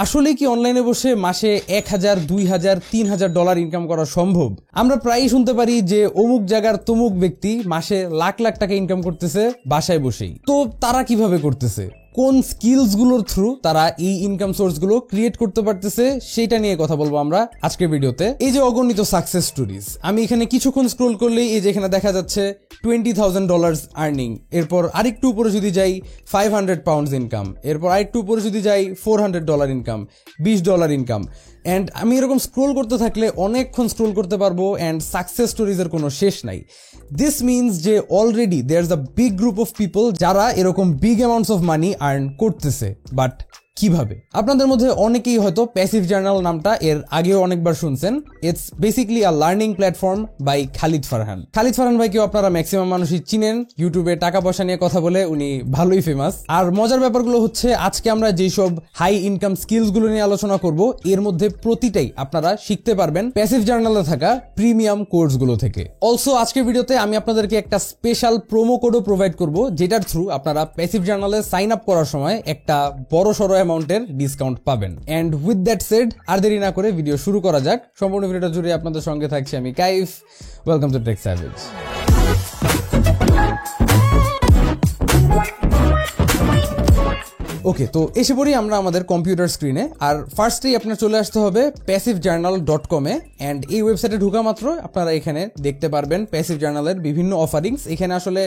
আসলে কি অনলাইনে বসে মাসে 1000, 2000, 3000 ডলার ইনকাম করা সম্ভব? আমরা প্রায়ই শুনতে পারি যে অমুক জায়গার তমুক ব্যক্তি মাসে লাখ লাখ টাকা ইনকাম করতেছে বাসায় বসেই। তো তারা কিভাবে করতেছে, কোন স্কিলস গুলোর থ্রু তারা এই ইনকাম সোর্স গুলো ক্রিয়েট করতে পারতেছে, সেটা নিয়ে কথা বলবো আমরা আজকের ভিডিওতে। এই যে অগণিত সাকসেস স্টোরিজ, আমি এখানে কিছুক্ষণ স্ক্রোল করলেই এই যে এখানে দেখা যাচ্ছে $20,000 আর্নিং, এরপর আরেকটু উপরে যদি যাই £500 ইনকাম, এরপর আরেকটু উপরে যদি যাই $400 ইনকাম, $20 ইনকাম। অ্যান্ড আমি এরকম স্ক্রোল করতে থাকলে অনেকক্ষণ স্ক্রোল করতে পারবো, অ্যান্ড সাকসেস স্টোরিজের কোনো শেষ নাই। দিস মিনস যে already there is a big group of people যারা এরকম big amounts of money earn করতেছে। বাট কিভাবে? আপনাদের মধ্যে অনেকেই হয়তো প্যাসিভ জার্নাল নামটা এর আগেও অনেকবার শুনছেন। It's basically a learning platform by Khalid Farhan. Khalid Farhan ভাইকেও আপনারা ম্যাক্সিমাম মানুষই চিনেন, ইউটিউবে টাকা পয়সা নিয়ে কথা বলে উনি ভালোই ফেমাস। আর মজার ব্যাপারগুলো হচ্ছে আজকে আমরা যেসব হাই ইনকাম স্কিলস গুলো নিয়ে আলোচনা করব, এর মধ্যে প্রতিটাই আপনারা শিখতে পারবেন প্যাসিভ জার্নালে থাকা প্রিমিয়াম কোর্স গুলো থেকে। অলসো আজকের ভিডিওতে আমি আপনাদেরকে একটা স্পেশাল প্রোমো কোডও প্রোভাইড করব, যেটার থ্রু আপনারা প্যাসিভ জার্নালে সাইন আপ করার সময় একটা বড় সড়ো অ্যামাউন্টের ডিসকাউন্ট পাবেন। এন্ড উইথ দ্যাট সেড, আর দেরি না করে ভিডিও শুরু করা যাক। সম্পূর্ণ ভিডিওটা জুড়ে আপনাদের সঙ্গে থাকছি আমি Kaif. Welcome to Tech Savage. Okay, তো এসে পড়ি আমরা আমাদের কম্পিউটার স্ক্রিনে। আর ফার্স্টেই আপনার চলে আসতে হবে passivjournal.com এ। অ্যান্ড এই ওয়েবসাইটে ঢোকা মাত্র আপনারা এখানে দেখতে পারবেন প্যাসিভ জার্নালের বিভিন্ন অফারিংস। এখানে আসলে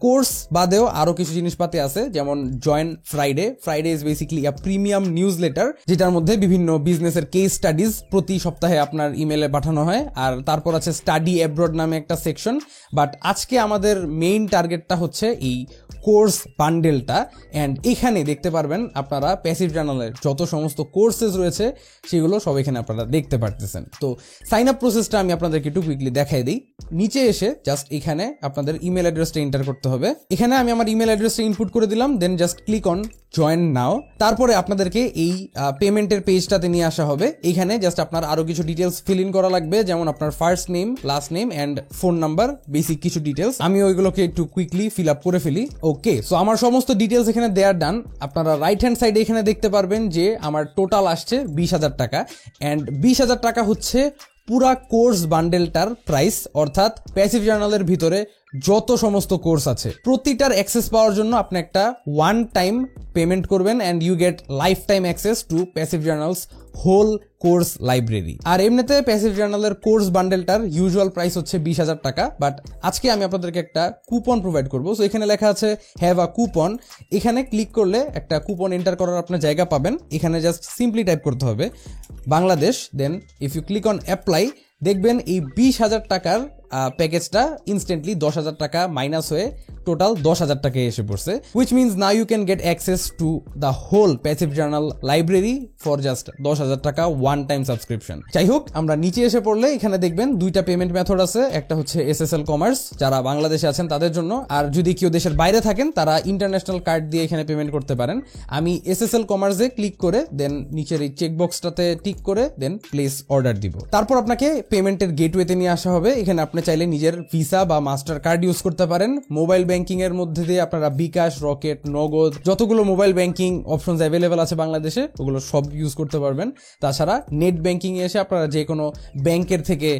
কোর্স বাদেও আরো কিছু জিনিসপাতি আছে, যেমন join Friday. Friday is basically a premium news letter, যেটার মধ্যে বিভিন্ন বিজনেসের কেস স্টাডিজ প্রতি সপ্তাহে আপনার ইমেলে পাঠানো হয়। আর তারপর আছে স্টাডি অ্যাব্রড নামে একটা সেকশন। বাট আজকে আমাদের মেইন টার্গেটটা হচ্ছে এই কোর্স বান্ডেলটা। অ্যান্ড এখানে দেখতে পারবেন আপনারা প্যাসিভ জার্নালের যত সমস্ত কোর্সেস রয়েছে সেগুলো সব এখানে আপনারা দেখতে পারতেছেন। তো সাইন আপ প্রসেসটা আমি আপনাদেরকে একটু কুইকলি দেখাই দিই। নিচে এসে জাস্ট এখানে আপনাদের ইমেল অ্যাড্রেসটা এন্টার করতে হবে। এখানে আমি আমার ইমেল অ্যাড্রেসটা ইনপুট করে দিলাম, then just click on join now. তারপরে আপনাদেরকে এই পেমেন্টের পেজটাতে নিয়ে আসা হবে। এখানে জাস্ট আপনার আরো কিছু ডিটেলস ফিল ইন করা লাগবে, যেমন আপনার first name, last name and phone number, basic কিছু ডিটেলস। আমি ওইগুলোকে একটু কুইকলি ফিল আপ করে ফেলি। ওকে, সো আমার সমস্ত ডিটেলস এখানে দেয়ার ডান। আপনারা রাইট হ্যান্ড সাইডে এখানে দেখতে পারবেন যে আমার টোটাল আসছে 20,000 টাকা। অ্যান্ড 20,000 টাকা হচ্ছে পুরা কোর্স বান্ডেলটার প্রাইস, অর্থাৎ প্যাসিভ জার্নালের ভিতরে যত সমস্ত কোর্স আছে প্রতিটার অ্যাক্সেস পাওয়ার জন্য আপনি একটা ওয়ান টাইম পেমেন্ট করবেন, and you get lifetime access to passive journals whole course library. আর এমনিতে প্যাসিভ জার্নালের কোর্স বান্ডেলটার ইউজুয়াল প্রাইস হচ্ছে 20,000 টাকা। বাট আজকে আমি আপনাদেরকে একটা কুপন প্রোভাইড করবো। সো এখানে লেখা আছে হ্যাভ আ কুপন। এখানে ক্লিক করলে একটা কুপন এন্টার করার আপনার জায়গা পাবেন। এখানে জাস্ট সিম্পলি টাইপ করতে হবে Bangladesh, then if you click on apply, দেখবেন এই 20,000 টাকার প্যাকেজটা ইনস্ট্যান্টলি 10,000 টাকা মাইনাস হয়ে টোটাল 10,000 টাকায় এসে পড়ছে, which means now you can get access to the whole passive journal library for just 10,000 টাকা ওয়ান টাইম সাবস্ক্রিপশন। যাই হোক, আমরা নিচে এসে পড়লে এখানে দেখবেন দুইটা পেমেন্ট মেথড আছে। একটা হচ্ছে SSL কমার্স, যারা বাংলাদেশে আছেন তাদের জন্য, আর যদি কেউ দেশের বাইরে থাকেন তারা ইন্টারন্যাশনাল কার্ড দিয়ে এখানে পেমেন্ট করতে পারেন। আমি SSL কমার্সে ক্লিক করে দেন নিচের এই চেকবক্সটাতে টিক করে দেন প্লেস অর্ডার দিব। তারপর আপনাকে পেমেন্টের গেটওয়েতে নিয়ে আসা হবে। এখানে আপনি চাইলে নিজের ভিসা বা মাস্টার কার্ড ইউজ করতে পারেন। মোবাইল ব্যাংকিং এর মধ্যে দিয়ে আপনারা বিকাশ, রকেট, নগদ, যতগুলো মোবাইল ব্যাংকিং অপশনস অ্যাভেলেবেল আছে বাংলাদেশে ওগুলো সব ইউজ করতে পারবেন। তাছাড়া নেট ব্যাংকিং এ এসে আপনারা যে কোনো ব্যাংকের থেকে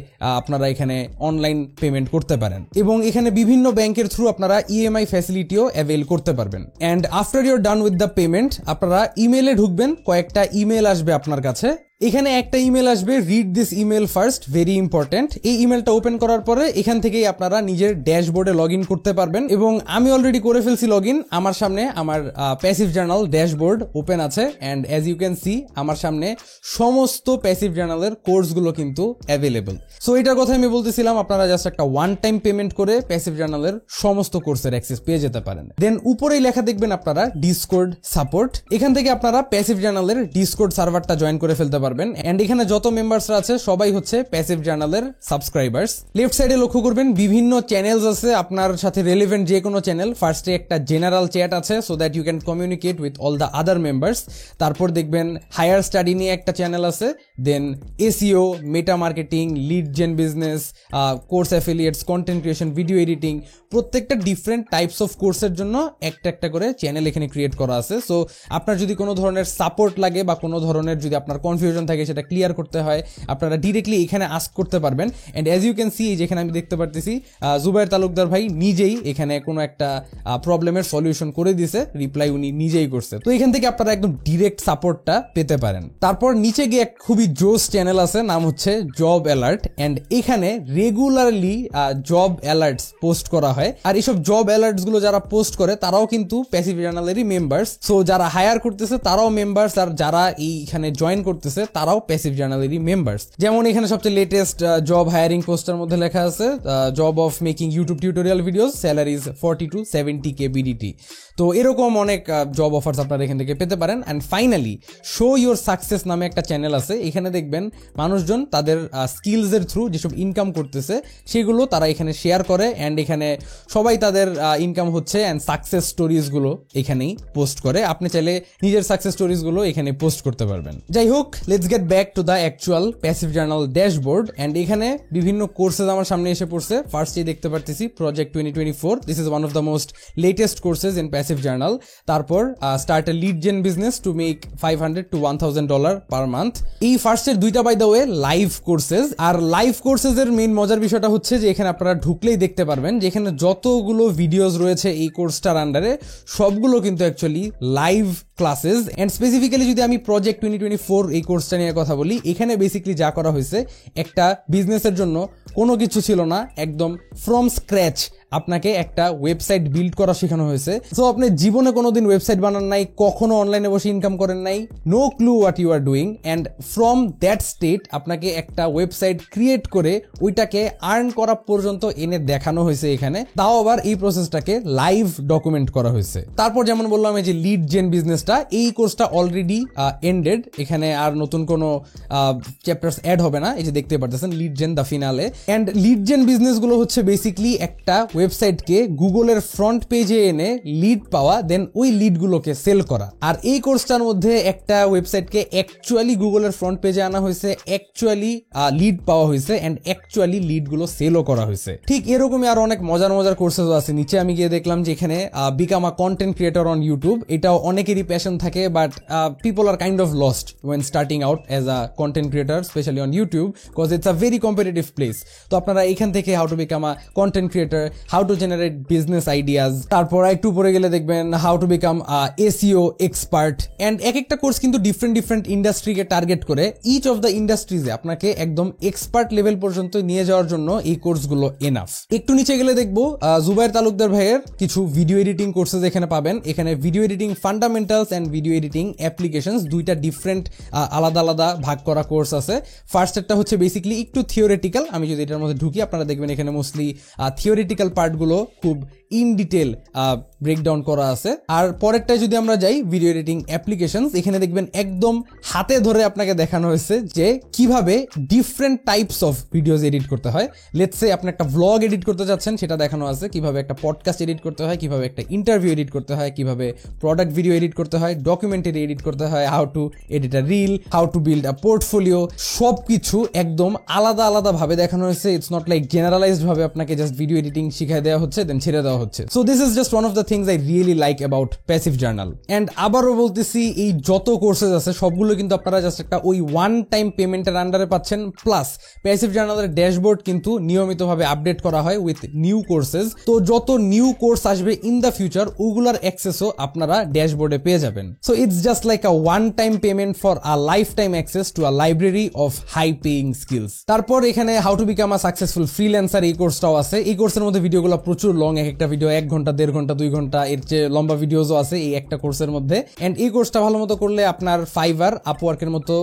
আপনারা এখানে অনলাইন পেমেন্ট করতে পারেন, এবং এখানে বিভিন্ন ব্যাংকের থ্রু আপনারা EMI ফ্যাসিলিটিও অ্যাভেল করতে পারবেন। And after your done with the payment, আপনারা ইমেলে ঢুকবেন। কয়েকটা ইমেল আসবে আপনার কাছে। এখানে একটা ইমেল আসবে, read this email first, very important. এই ইমেলটা ওপেন করার পরে এখান থেকেই আপনারা নিজের ড্যাশবোর্ডে লগ ইন করতে পারবেন, এবং আমি অলরেডি করে ফেলছি লগ ইন। আমার সামনে আমার প্যাসিভ জার্নাল ড্যাশবোর্ড ওপেন আছে, and as you can see আমার সামনে সমস্ত প্যাসিভ জার্নালের কোর্সগুলো কিন্তু অ্যাভেলেবল। সো এটার কথা আমি বলতেছিলাম, আপনারা জাস্ট একটা ওয়ান টাইম পেমেন্ট করে প্যাসিভ জার্নালের সমস্ত কোর্সের অ্যাক্সেস পেয়ে যেতে পারেন। দেন উপরেই লেখা দেখবেন আপনারা ডিসকর্ড সাপোর্ট। এখান থেকে আপনারা প্যাসিভ জার্নালের ডিসকর্ড সার্ভারটা জয়েন করে ফেলতে পারবেন। পারবেন। এন্ড এখানে যত মেম্বার্সরা আছে সবাই হচ্ছে প্যাসিভ জার্নালের সাবস্ক্রাইবার্স। লেফট সাইডে লক্ষ্য করবেন বিভিন্ন চ্যানেলস আছে, আপনার সাথে রেলেভেন্ট যে কোনো চ্যানেল। ফার্স্টে একটা জেনারেল চ্যাট আছে so that you can communicate with all the other members. তারপর দেখবেন হায়ার স্টাডি নিয়ে একটা চ্যানেল আছে, then SEO, meta marketing, lead gen business, course affiliates, content creation, video editing, প্রত্যেকটা ডিফারেন্ট টাইপস অফ কোর্সের জন্য একটা একটা করে চ্যানেল এখানে ক্রিয়েট করা আছে। সো আপনার যদি কোনো ধরনের সাপোর্ট লাগে বা কোনো ধরনের যদি আপনার কনফিউশন থাকে সেটা ক্লিয়ার করতে হয়, আপনারা ডিরেক্টলি এখানে আস্ক করতে পারবেন। And as you can see, যেখানে আমি দেখতে পারতেছি জুবায়ের তালুকদার ভাই নিজেই এখানে কোনো একটা প্রবলেমের সলিউশন করে দিয়েছে, রিপ্লাই উনি নিজেই করছে। তো এখান থেকে আপনারা একদম ডিরেক্ট সাপোর্টটা পেতে পারেন। তারপর নিচে গিয়ে এক খুবই জোস চ্যানেল আছে, নাম হচ্ছে জব অ্যালার্ট। অ্যান্ড এখানে রেগুলারলি জব অ্যালার্টস পোস্ট করা হয়। আর এইসব জব অ্যালার্টস গুলো যারা পোস্ট করে তারাও কিন্তু প্যাসিভ জার্নালেরই মেম্বার্স। সো যারা হায়ার করতেছে তারাও মেম্বার্স, আর যারা এইখানে জয়েন করতেছে তারাও প্যাসিভ জার্নালেরই মেম্বার্স। যেমন এখানে সবচেয়ে লেটেস্ট জব হায়ারিং পোস্টার মধ্যে লেখা আছে job of making YouTube tutorial videos, salaries 40 to 70K BDT। তো এরকম অনেক জব অফার্স আপনারা এখান থেকে পেতে পারেন। And finally show your success নামে একটা চ্যানেল আছে, এখানে দেখবেন মানুষজন তাদের স্কিলসের থ্রু যেসব ইনকাম করতেছে সেগুলো তারা এখানে শেয়ার করে। অ্যান্ড এখানে সবাই তাদের ইনকাম হচ্ছে অ্যান্ড সাকসেস স্টোরিজগুলো এখানেই পোস্ট করে। আপনি চাইলে নিজের সাকসেস স্টোরিজগুলো এখানে পোস্ট করতে পারবেন। যাই হোক, let's get back to the actual passive journal dashboard. And এখানে বিভিন্ন কোর্সেস আমার সামনে এসে পড়ছে। ফার্স্টেই দেখতে পারতেছি project 2024, this is one of the most latest courses in passive journal. তারপর start a lead gen business to make $500 to $1,000 per month. এই ফার্স্টের দুইটা by the way live courses. আর লাইভ কোর্সেস এর মেইন মজার বিষয়টা হচ্ছে যে এখানে আপনারা ঢুকলেই দেখতে পারবেন যে এখানে যতগুলো ভিডিওস রয়েছে এই কোর্সটার আন্ডারে সবগুলো কিন্তু actually live classes. And specifically যদি আমি প্রজেক্ট 2024 এই কোর্সটা নিয়ে কথা বলি, এখানে বেসিক্যালি যা করা হয়েছে, একটা বিজনেসের জন্য কোনো কিছু ছিল না, একদম ফ্রম স্ক্র্যাচ আপনাকে একটা ওয়েবসাইট বিল্ড করা শেখানো হয়েছে। সো আপনি জীবনে কোনোদিন ওয়েবসাইট বানান নাই, কখনো অনলাইনে বসে ইনকাম করেন নাই, no clue what you are doing, and from that state আপনাকে একটা ওয়েবসাইট ক্রিয়েট করে ওইটাকে আর্ন করা পর্যন্ত এনে দেখানো হয়েছে এখানে। তাও আবার এই প্রসেসটাকে লাইভ ডকুমেন্ট করা হয়েছে। তারপর যেমন বললাম এই যে লিড জেন বিজনেসটা, এই কোর্সটা অলরেডি এন্ডেড, এখানে আর নতুন কোনো চ্যাপ্টার্স অ্যাড হবে না। এই যে দেখতে পারতেছেন lead gen the finale. And lead gen business গুলো হচ্ছে বেসিকলি একটা ওয়েবসাইটকে গুগলের ফ্রন্ট পেজে এনে লিড পাওয়া, দেন ওই লিডগুলোকে সেল করা। আর এই কোর্সটার মধ্যে একটা ওয়েবসাইটকে অ্যাকচুয়ালি গুগলের ফ্রন্ট পেজে আনা হয়েছে, অ্যাকচুয়ালি লিড পাওয়া হয়েছে, অ্যান্ড অ্যাকচুয়ালি লিডগুলো সেলও করা হয়েছে। ঠিক এরকমই আর অনেক মজার মজার কোর্সেস আছে। নিচে আমি গিয়ে দেখলাম যে এখানে become a content creator on YouTube, এটাও অনেকেরই প্যাশন থাকে, but people are kind of lost when starting out as a content creator, specially on YouTube, because it's a very competitive place. তো আপনারা এখান থেকে how to become a content creator, how to generate business ideas, তারপর একটু পরে গেলে দেখবেন how to become SEO expert. And এক একটা কোর্স কিন্তু ডিফারেন্ট ডিফারেন্ট ইন্ডাস্ট্রিকে টার্গেট করে। ইচ অফ দ্য ইন্ডাস্ট্রিজে আপনাকে একদম এক্সপার্ট লেভেল পর্যন্ত নিয়ে যাওয়ার জন্য এই কোর্সগুলো এনাফ। একটু নিচে গেলে দেখবো জুবায়ের তালুকদার ভাইয়ের কিছু ভিডিও এডিটিং কোর্সেস এখানে পাবেন। এখানে video editing fundamentals and video editing applications, দুইটা ডিফারেন্ট আলাদা আলাদা ভাগ করা কোর্স আছে। ফার্স্ট একটা হচ্ছে বেসিক্যালি একটু থিওরিটিক্যাল। আমি যদি এটার মধ্যে ঢুকি আপনারা দেখবেন এখানে মোস্টলি থিওরিটিক্যাল পার্টগুলো খুব ইন ডিটেল ব্রেকডাউন করা আছে। আর পরেরটায় যদি আমরা যাই ভিডিও এডিটিং অ্যাপ্লিকেশনস, এখানে দেখবেন একদম হাতে ধরে আপনাকে দেখানো হয়েছে যে কিভাবে different types of videos edit করতে হয়। লেটস সে আপনি একটা ভ্লগ এডিট করতে যাচ্ছেন, সেটা দেখানো আছে। কিভাবে একটা পডকাস্ট এডিট করতে হয়, কিভাবে একটা ইন্টারভিউ এডিট করতে হয়, কিভাবে প্রোডাক্ট ভিডিও এডিট করতে হয়, ডকুমেন্টারি এডিট করতে হয়, how to edit a reel, how to build a portfolio, সবকিছু একদম আলাদা আলাদা ভাবে দেখানো হয়েছে। ইটস নট লাইক জেনারেলাইজড ভাবে আপনাকে জাস্ট ভিডিও এডিটিং শিখাই দেওয়া হচ্ছে দেন ছেড়ে দেওয়া হচ্ছে। So this is just one of the things I really like about passive journal. And আবারও বলতেছি, এই যত কোর্সেস আছে সবগুলো কিন্তু আপনারা জাস্ট একটা ওই ওয়ান টাইম পেমেন্টের আন্ডারে পাচ্ছেন। প্লাস প্যাসিভ জার্নালের ড্যাশবোর্ড কিন্তু নিয়মিতভাবে আপডেট করা হয় উইথ নিউ কোর্সেস। তো যত নিউ কোর্স আসবে ইন দ্য ফিউচার ওগুলার অ্যাক্সেসও আপনারা ড্যাশবোর্ডে পেয়ে যাবেন। So it's just like a one time payment for a lifetime access to a library of high paying skills. তারপর এখানে how to become a successful freelancer এই কোর্সটাও আছে। এই কোর্সের মধ্যে ভিডিওগুলো প্রচুর লং, এক একটা ভিডিও 1 ঘন্টা, 1.5 ঘন্টা, 2 ঘন্টা, এর চেয়ে লম্বা ভিডিওসও আছে এই একটা কোর্সের মধ্যে। এন্ড এই কোর্সটা ভালো মতো করলে আপনার ফাইবার, আপওয়ার্কের মতো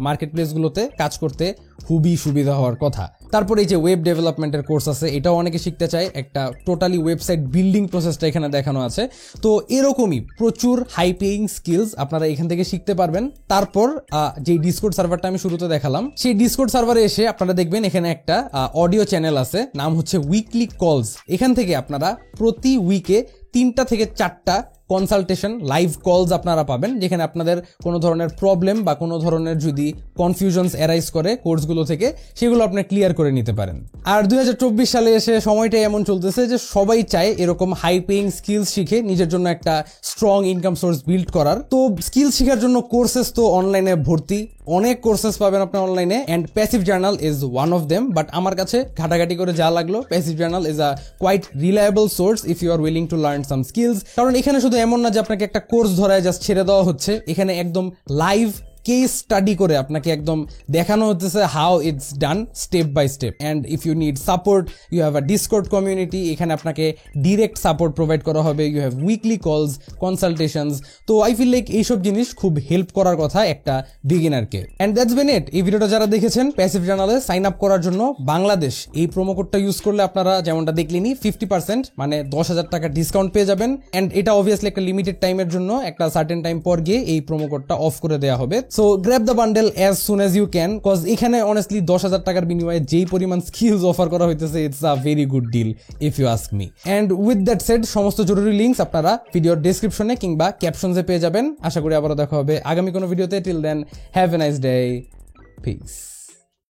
মার্কেট প্লেসগুলোতে কাজ করতে খুবই সুবিধা হওয়ার কথা। তারপরে এই যে ওয়েব ডেভেলপমেন্টের কোর্স আছে, এটাও অনেকে শিখতে চায়, একটা টোটালি ওয়েবসাইট বিল্ডিং প্রসেসটা এখানে দেখানো আছে। তো এরকমই প্রচুর হাই পেইং স্কিলস আপনারা এখান থেকে শিখতে পারবেন। তারপর যে ডিসকর্ড সার্ভারটা আমি শুরুতে দেখালাম, সেই ডিসকর্ড সার্ভারে এসে আপনারা দেখবেন এখানে একটা অডিও চ্যানেল আছে, নাম হচ্ছে উইকলি কলস। এখান থেকে আপনারা প্রতি উইকে 3টা থেকে 4টা কনসালটেশন লাইভ কলস আপনারা পাবেন, যেখানে আপনাদের কোনো ধরনের প্রবলেম বা কোনো ধরনের যদি কনফিউশনস অ্যারাইজ করে কোর্সগুলো থেকে, সেগুলো আপনি ক্লিয়ার করে নিতে পারেন। আর 2024 সালে এসে সময়টাই এমন চলতেছে যে সবাই চায় এরকম হাই পেইং স্কিলস শিখে নিজের জন্য একটা স্ট্রং ইনকাম সোর্স বিল্ড করার। তো স্কিল শেখার জন্য কোর্সেস তো অনলাইনে ভর্তি, অনেক কোর্সেস পাবেন আপনি অনলাইনে, and passive journal is one of them. But আমার কাছে ঘাটাঘাটি করে যা লাগলো, passive journal is a quite reliable source if you are willing to learn some skills. কারণ এখানে শুধু এমন না যে আপনাকে একটা কোর্স ধরায় জাস্ট ছেড়ে দেওয়া হচ্ছে, এখানে একদম লাইভ কেস স্টাডি করে আপনাকে একদম দেখানো হচ্ছে how it's done step by step. And if you need support, you have a Discord community, এখানে আপনাকে ডিরেক্ট সাপোর্ট প্রোভাইড করা হবে, you have weekly calls, consultations. তো আই ফিল লাইক এইসব জিনিস খুব হেল্প করার কথা একটা বিগিনারকে। অ্যান্ড দ্যাটস বিন ইট। এই ভিডিওটা যারা দেখেছেন, প্যাসিভ জার্নালে সাইন আপ করার জন্য বাংলাদেশ এই প্রোমো কোডটা ইউজ করলে আপনারা যেমনটা দেখলেনি 50% মানে 10,000 টাকা ডিসকাউন্ট পেয়ে যাবেন। অ্যান্ড এটা অবভিয়াসলি একটা লিমিটেড টাইমের জন্য, একটা সার্টেন টাইম পর গিয়ে এই প্রোমো কোডটা অফ করে দেওয়া হবে। So grab the bundle as soon as you can, cause এখানে honestly 10,000 টাকার বিনিময়ে যেই পরিমাণ স্কিলস অফার করা হইতেছে, it's a very good deal if you ask me. And with that said, সমস্ত জরুরি লিঙ্কস আপনারা ভিডিওর ডেসক্রিপশনে কিংবা ক্যাপশনসে পেয়ে যাবেন। আশা করি আবারও দেখা হবে আগামী কোনো ভিডিওতে। Till then, have a nice day. Peace.